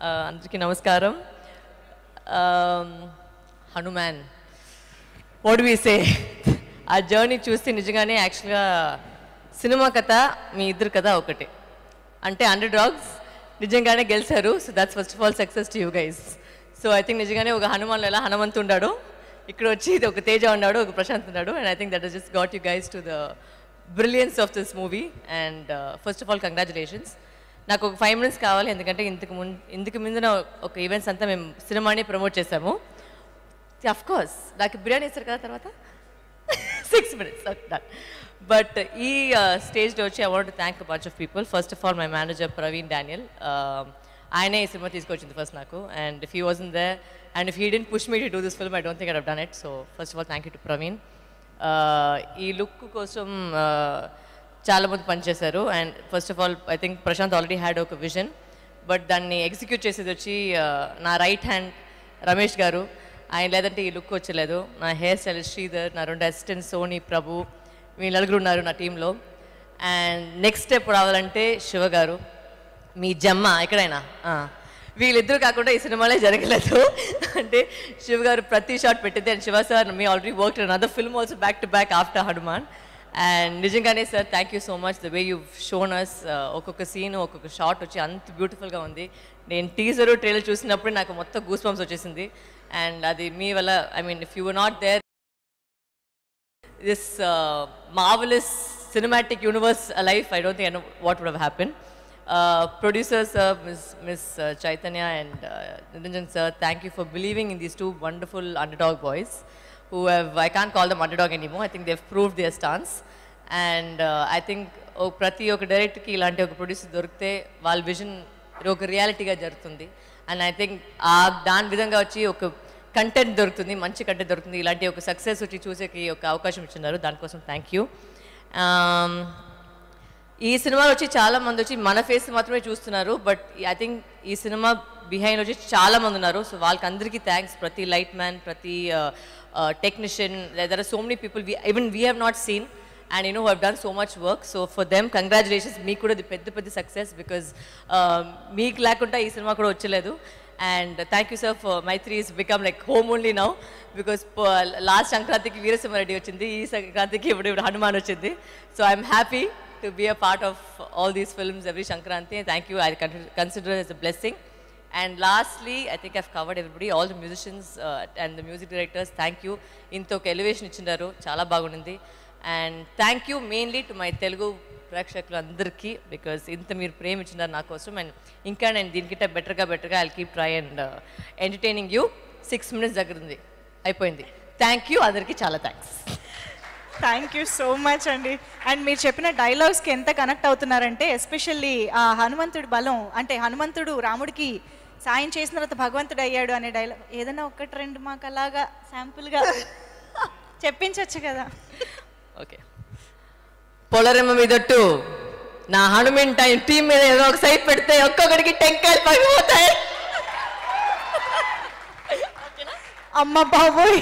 అందరికీ నమస్కారం. Hanuman, what do we సే, ఆ జర్నీ చూస్తే నిజంగానే యాక్చువల్గా సినిమా కథ మీ ఇద్దరు కథ ఒకటి. అంటే అండర్ డాగ్స్ నిజంగానే గెలిచారు. So that's first of all success to you guys. So I think నిజంగానే ఒక హనుమాన్లో ఎలా హనుమంతు ఉన్నాడు, ఇక్కడ వచ్చి ఒక తేజ ఉన్నాడు, ఒక ప్రశాంత్ ఉన్నాడు. And I think that has just got you guys to the brilliance of this movie. And first of all congratulations. నాకు ఒక 5 minutes కావాలి, ఎందుకంటే ఇందుకు ముందున ఒక ఈవెంట్స్ అంతా మేము సినిమాని ప్రమోట్ చేసాము. అఫ్ కోర్స్ నాకు బిర్యానీ ఇస్తారు కదా తర్వాత 6 minutes డన్. బట్ ఈ స్టేజ్లో వచ్చి I want to thank a bunch of people. First of all my manager Praveen Daniel, ఆయనే ఈ సినిమా తీసుకొచ్చింది ఫస్ట్ నాకు. And if he wasn't there and if he didn't push me to do this film, I don't think I would have done it. So first of all thank you to Praveen. ఈ look కోసం చాలామంది పనిచేశారు. And first of all I think Prashanth already had ఒక vision, but దాన్ని execute చేసేది వచ్చి నా right hand Ramesh గారు. ఆయన లేదంటే ఈ లుక్ వచ్చలేదు. నా హెయిర్ స్టైలిస్ట్ శ్రీధర్, నా 2 అసిస్టెంట్స్ సోనీ, ప్రభు, వీళ్ళు నలుగురు ఉన్నారు నా టీంలో. అండ్ నెక్స్ట్ స్టెప్ రావాలంటే శివ గారు, మీ జమ్మ ఎక్కడైనా. వీళ్ళిద్దరూ కాకుండా ఈ సినిమాలే జరగలేదు. అంటే శివ గారు ప్రతి షాట్ పెట్టింది. అండ్ శివ సార్ మీ already work in other film also back to back after Hanuman. And నిజంగానే sir thank you so much the way you shown us. ఒక్కొక్క సీన్ ఒక్కొక్క షాట్ వచ్చి అంత బ్యూటిఫుల్గా ఉంది. నేను టీజరు ట్రైలర్ చూసినప్పుడు నాకు మొత్తం గూస్ బంప్స్ వచ్చేసింది. అండ్ అది మీ వల్ల, I mean if you were not there, this marvelous cinematic universe alive, I don't think I know what would have happened. Producers Miss Chaitanya and Niranjan sir, thank you for believing in these 2 wonderful underdog boys who have, I can't call them underdog anymore, I think they've proved their stance. And I think ప్రతి ఒక్క డైరెక్టర్కి ఇలాంటి ఒక producer దొరికితే వాళ్ళ vision ఒక రియాలిటీగా జరుగుతుంది. And I think దాని విధంగా వచ్చి ఒక కంటెంట్ దొరుకుతుంది, మంచి కంటెంట్ దొరుకుతుంది. ఇలాంటి ఒక సక్సెస్ వచ్చి చూసేకి ఒక అవకాశం ఇచ్చినారు, దానికోసం థ్యాంక్ యూ. ఈ సినిమాలో వచ్చి చాలామంది వచ్చి మన ఫేస్ మాత్రమే చూస్తున్నారు, బట్ ఐ థింక్ ఈ సినిమా బిహైండ్ వచ్చి చాలామంది ఉన్నారు. సో వాళ్ళకి అందరికీ థ్యాంక్స్. ప్రతి లైట్ మ్యాన్, ప్రతి technician, there are so many people even we have not seen and you know who have done so much work. So for them congratulations. Meeku kuda the pedda success, because meek lakunta ee cinema kuda vachaledu. And thank you sir for Maitri has become like home only now, because last Sankranthiki Veerasimha Reddy vachindi, ee Sankranthiki ippudu Hanuman vachindi. So I'm happy to be a part of all these films every Sankranti. Thank you, I consider it as a blessing. And lastly, I think I've covered everybody, all the musicians and the music directors, thank you. Into oka elevation ichindaru, chaala bagundi. And thank you mainly to my Telugu ప్రేక్షకులు అందరికీ, because ఇంత మీరు ప్రేమ ఇచ్చినారు నా కోసం. And ఇంకా నేను దీనికింటే బెటర్గా I'll keep try and entertaining you. 6 minutes దగ్గర ఉంది, అయిపోయింది. థ్యాంక్ యూ అందరికీ, చాలా thanks. Thank you so much అండి. అండ్ మీరు చెప్పిన డైలాగ్స్కి ఎంత కనెక్ట్ అవుతున్నారంటే, ఎస్పెషల్లీ ఆ హనుమంతుడి బలం, అంటే హనుమంతుడు రాముడికి సాయం చేసిన తర్వాత భగవంతుడు అయ్యాడు అనే డైలాగ్ ఏదైనా 1-2 మాకు అలాగా శాంపుల్గా చెప్పించవచ్చు కదా. ఓకే, పొలరెమ్మ మీదట్టు నా హనుమాన్ టీం మీద ఏదో ఒక సైట్ పెడితే ఒక్కొక్కడికి టెంకాయలు పగిలిపోతాయి. అమ్మ బాబోయ్.